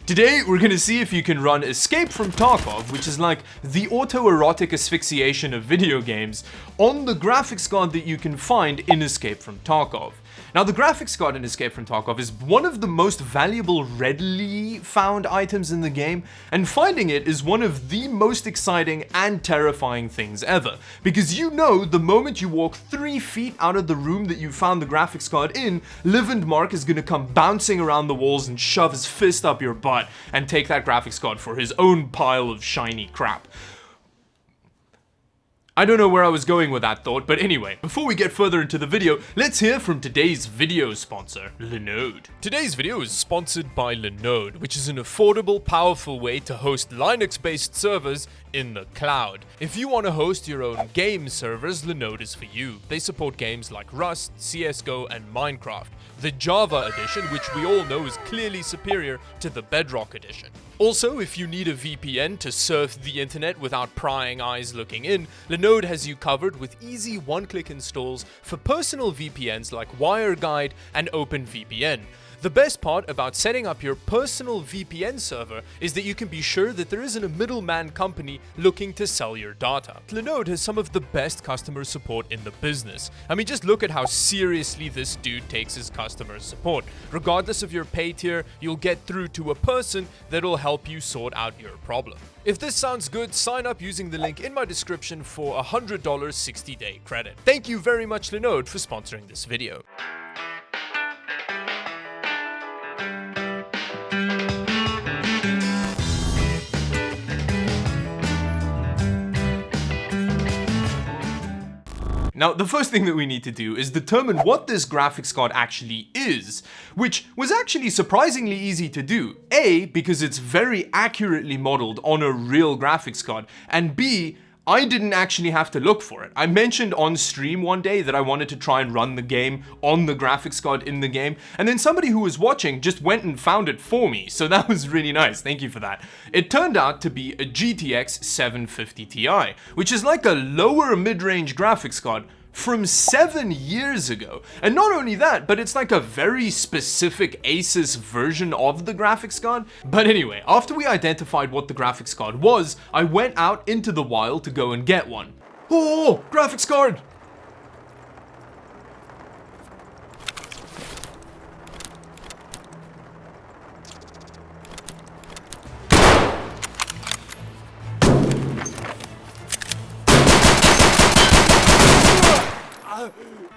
Today, we're gonna see if you can run Escape from Tarkov, which is like the autoerotic asphyxiation of video games, on the graphics card that you can find in Escape from Tarkov. Now, the graphics card in Escape from Tarkov is one of the most valuable readily found items in the game, and finding it is one of the most exciting and terrifying things ever. Because you know, the moment you walk 3 feet out of the room that you found the graphics card in, Mark is gonna come bouncing around the walls and shove his fist up your butt and take that graphics card for his own pile of shiny crap. I don't know where I was going with that thought, but anyway, before we get further into the video, let's hear from today's video sponsor, Linode. Today's video is sponsored by Linode, which is an affordable, powerful way to host Linux-based servers in the cloud. If you want to host your own game servers, Linode is for you. They support games like Rust, CSGO, and Minecraft. The Java edition, which we all know is clearly superior to the Bedrock edition. Also, if you need a VPN to surf the internet without prying eyes looking in, Linode has you covered with easy one-click installs for personal VPNs like WireGuide and OpenVPN. The best part about setting up your personal VPN server is that you can be sure that there isn't a middleman company looking to sell your data. Linode has some of the best customer support in the business. I mean, just look at how seriously this dude takes his customer support. Regardless of your pay tier, you'll get through to a person that'll help you sort out your problem. If this sounds good, sign up using the link in my description for $100 60-day credit. Thank you very much, Linode, for sponsoring this video. Now, the first thing that we need to do is determine what this graphics card actually is, which was actually surprisingly easy to do. A, because it's very accurately modeled on a real graphics card, and B, I didn't actually have to look for it. I mentioned on stream one day that I wanted to try and run the game on the graphics card in the game, and then somebody who was watching just went and found it for me, so that was really nice, thank you for that. It turned out to be a GTX 750 Ti, which is like a lower mid-range graphics card from 7 years ago. And not only that, but it's like a very specific Asus version of the graphics card. But anyway, after we identified what the graphics card was, I went out into the wild to go and get one. Oh, graphics card!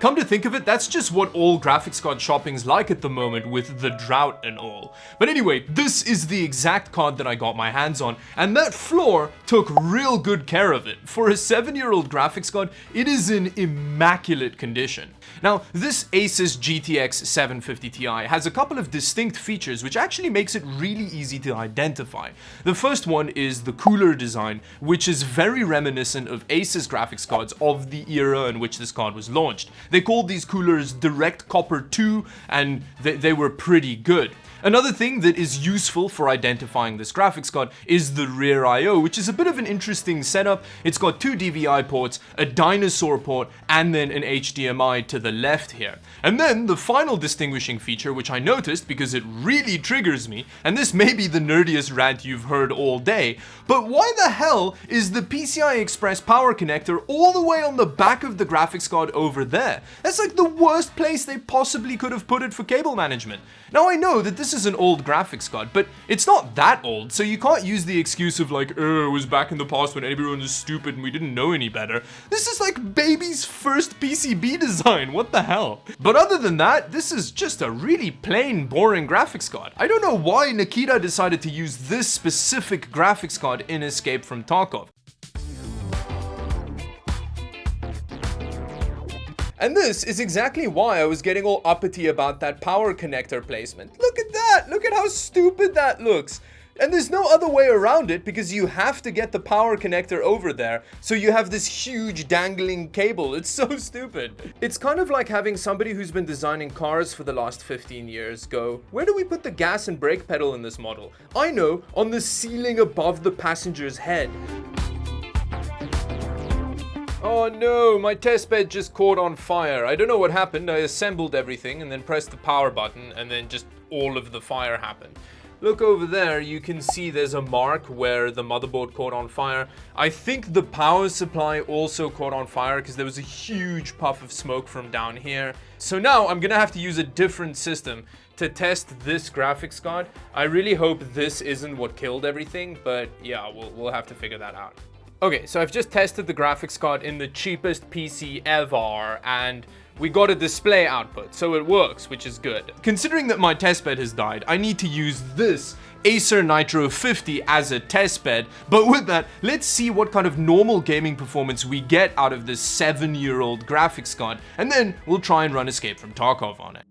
Come to think of it, that's just what all graphics card shopping's like at the moment with the drought and all. But anyway, this is the exact card that I got my hands on, and that floor took real good care of it. For a 7-year-old graphics card, it is in immaculate condition. Now, this Asus GTX 750 Ti has a couple of distinct features which actually makes it really easy to identify. The first one is the cooler design, which is very reminiscent of Asus graphics cards of the era in which this card was launched. They called these coolers Direct Copper 2, and they were pretty good. Another thing that is useful for identifying this graphics card is the rear I/O, which is a bit of an interesting setup. It's got 2 DVI ports, a dinosaur port, and then an HDMI to the left here. And then the final distinguishing feature, which I noticed because it really triggers me, and this may be the nerdiest rant you've heard all day, but why the hell is the PCI Express power connector all the way on the back of the graphics card over there? That's like the worst place they possibly could have put it for cable management. Now, I know that this is an old graphics card, but it's not that old, so you can't use the excuse of like, it was back in the past when everyone was stupid and we didn't know any better. This is like baby's first PCB design, what the hell? But other than that, this is just a really plain, boring graphics card. I don't know why Nikita decided to use this specific graphics card in Escape from Tarkov. And this is exactly why I was getting all uppity about that power connector placement. Look at that! Look at how stupid that looks! And there's no other way around it because you have to get the power connector over there, so you have this huge dangling cable. It's so stupid. It's kind of like having somebody who's been designing cars for the last 15 years go, where do we put the gas and brake pedal in this model? I know, on the ceiling above the passenger's head. Oh no, my testbed just caught on fire. I don't know what happened. I assembled everything and then pressed the power button and then just all of the fire happened. look over there, you can see there's a mark where the motherboard caught on fire. I think the power supply also caught on fire because there was a huge puff of smoke from down here. So now I'm gonna have to use a different system to test this graphics card. I really hope this isn't what killed everything, but yeah, we'll have to figure that out. Okay, so I've just tested the graphics card in the cheapest PC ever, and we got a display output, so it works, which is good. Considering that my testbed has died, I need to use this Acer Nitro 50 as a testbed, but with that, let's see what kind of normal gaming performance we get out of this 7-year-old graphics card, and then we'll try and run Escape from Tarkov on it.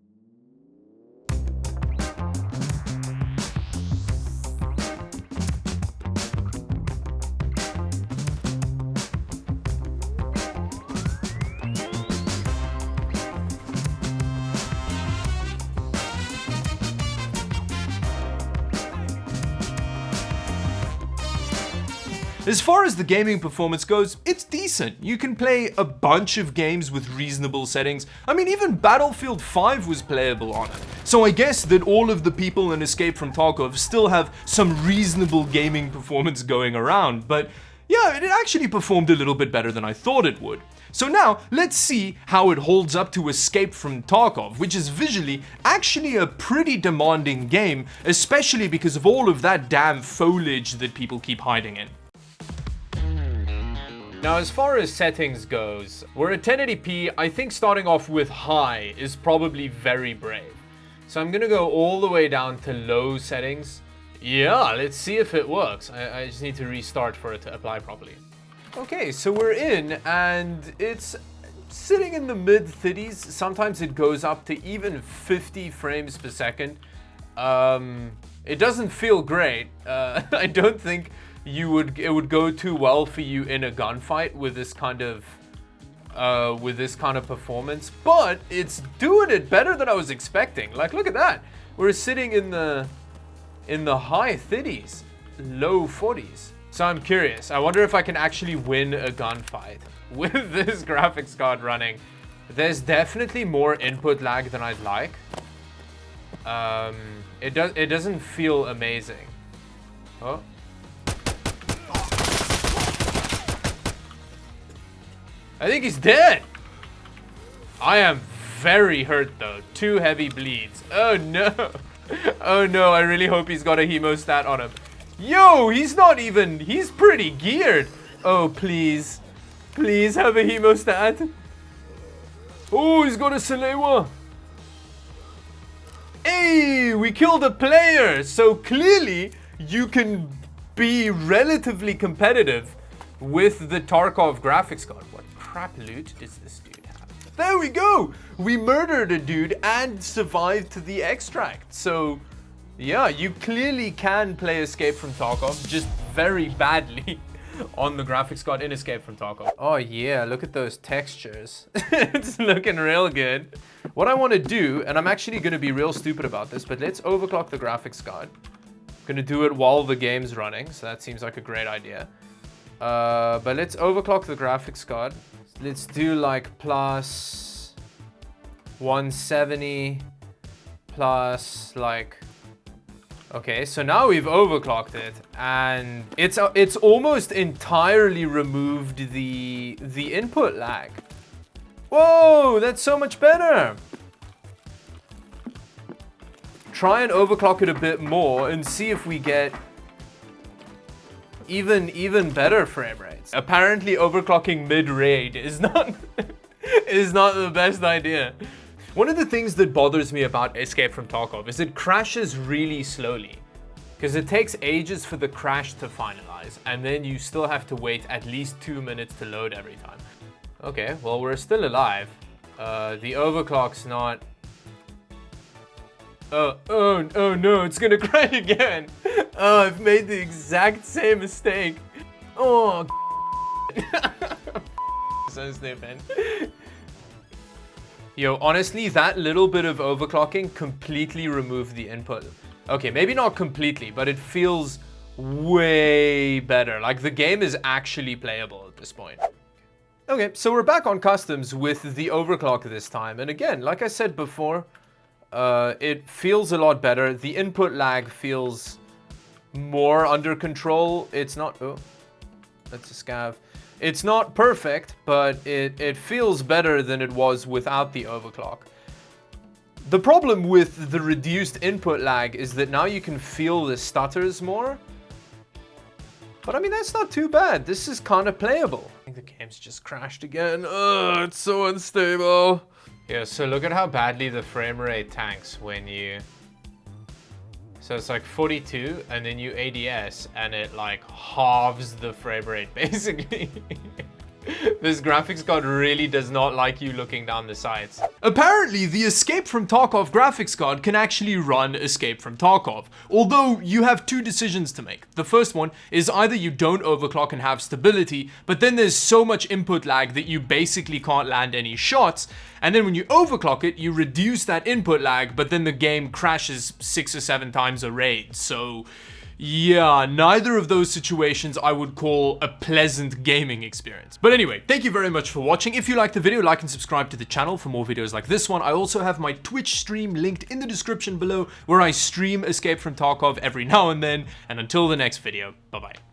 As far as the gaming performance goes, it's decent. You can play a bunch of games with reasonable settings. I mean, even Battlefield 5 was playable on it. So I guess that all of the people in Escape from Tarkov still have some reasonable gaming performance going around, but yeah, it actually performed a little bit better than I thought it would. So now, let's see how it holds up to Escape from Tarkov, which is visually actually a pretty demanding game, especially because of all of that damn foliage that people keep hiding in. Now, as far as settings goes, we're at 1080p. I think starting off with high is probably very brave. So I'm gonna go all the way down to low settings. Yeah, let's see if it works. I just need to restart for it to apply properly. Okay, so we're in, and it's sitting in the mid-30s. Sometimes it goes up to even 50 frames per second. It doesn't feel great. I don't think it would go too well for you in a gunfight with this kind of performance, but it's doing it better than I was expecting. Like, look at that. We're sitting in the high 30s, low 40s. So I'm curious. I wonder if I can actually win a gunfight with this graphics card running. There's definitely more input lag than I'd like. It doesn't feel amazing. Oh. I think he's dead. I am very hurt though. 2 heavy bleeds. Oh no. Oh no, I really hope he's got a hemostat on him. Yo, he's pretty geared. Oh, please. Please have a hemostat. Oh, he's got a Salewa. Hey, we killed a player. So clearly you can be relatively competitive with the Tarkov graphics card. What crap loot does this dude have? There we go! We murdered a dude and survived to the extract. So, yeah, you clearly can play Escape from Tarkov, just very badly on the graphics card in Escape from Tarkov. Oh yeah, look at those textures. It's looking real good. What I want to do, and I'm actually going to be real stupid about this, but let's overclock the graphics card. I'm going to do it while the game's running, so that seems like a great idea. But let's overclock the graphics card. Let's do like plus 170 plus like... Okay, so now we've overclocked it, and it's almost entirely removed the input lag. Whoa, that's so much better. Try and overclock it a bit more and see if we get even better frame rates. Apparently overclocking mid-raid is not the best idea. One of the things that bothers me about Escape from Tarkov is it crashes really slowly, because it takes ages for the crash to finalize, and then you still have to wait at least 2 minutes to load every time. Okay, well, we're still alive. The overclock's not... Oh no, it's gonna crash again. Oh, I've made the exact same mistake. Oh, so stupid. Yo, honestly, that little bit of overclocking completely removed the input. Okay, maybe not completely, but it feels way better. Like, the game is actually playable at this point. Okay, so we're back on customs with the overclock this time. And again, like I said before, It feels a lot better. The input lag feels more under control. It's not... Oh, that's a scav. It's not perfect, but it feels better than it was without the overclock. The problem with the reduced input lag is that now you can feel the stutters more. But I mean, that's not too bad. This is kind of playable. I think the game's just crashed again. Ugh, it's so unstable. Yeah, so look at how badly the frame rate tanks when you... So it's like 42 and then you ADS and it like halves the frame rate basically. This graphics card really does not like you looking down the sides. Apparently, the Escape from Tarkov graphics card can actually run Escape from Tarkov, although you have two decisions to make. The first one is either you don't overclock and have stability, but then there's so much input lag that you basically can't land any shots, and then when you overclock it, you reduce that input lag, but then the game crashes 6 or 7 times a raid, so... yeah, neither of those situations I would call a pleasant gaming experience. But anyway, thank you very much for watching. If you liked the video, like and subscribe to the channel for more videos like this one. I also have my Twitch stream linked in the description below where I stream Escape from Tarkov every now and then. And until the next video, bye-bye.